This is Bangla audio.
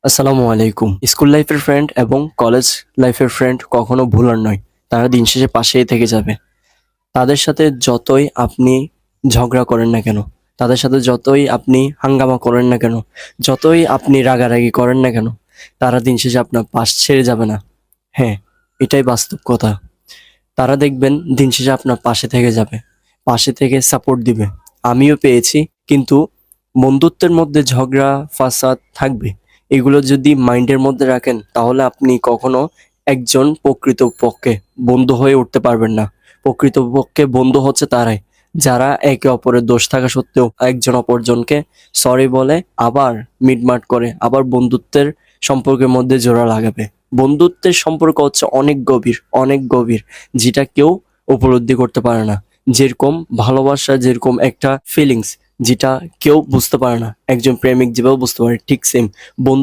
আসসালামু আলাইকুম। স্কুল লাইফের ফ্রেন্ড এবং কলেজ লাইফের ফ্রেন্ড কখনো ভুলার নয়। তারা দিন শেষে পাশেই থেকে যাবে। তাদের সাথে যতই আপনি ঝগড়া করেন না কেন, তাদের সাথে যতই আপনি হাঙ্গামা করেন না কেন, যতই আপনি রাগারাগি করেন না কেন, তারা দিন শেষে আপনার পাশ ছেড়ে যাবে না। হ্যাঁ, এটাই বাস্তব কথা। তারা দেখবেন দিন শেষে আপনার পাশে থেকে যাবে, পাশে থেকে সাপোর্ট দিবে। আমিও পেয়েছি, কিন্তু বন্ধুত্বের মধ্যে ঝগড়া ফাসাদ থাকবে। এগুলো যদি মাইন্ডের মধ্যে রাখেন তাহলে আপনি কখনো একজন প্রকৃতপক্ষে বন্ধু হয়ে উঠতে পারবেন না। প্রকৃতপক্ষে বন্ধু হচ্ছে তারাই যারা একে অপরের দোষ থাকা সত্ত্বেও একজন অপরজনকে সরি বলে, আবার মিটমাট করে, আবার বন্ধুত্বের সম্পর্কের মধ্যে জোড়া লাগাবে। বন্ধুত্বের সম্পর্ক হচ্ছে অনেক গভীর, অনেক গভীর, যেটা কেউ উপলব্ধি করতে পারে না। যেরকম ভালোবাসা, যেরকম একটা ফিলিংস যেটা কেউ বুঝতে পারে না, একজন প্রেমিক যেভাবে বুঝতে পারে, ঠিক সেম বন্ধু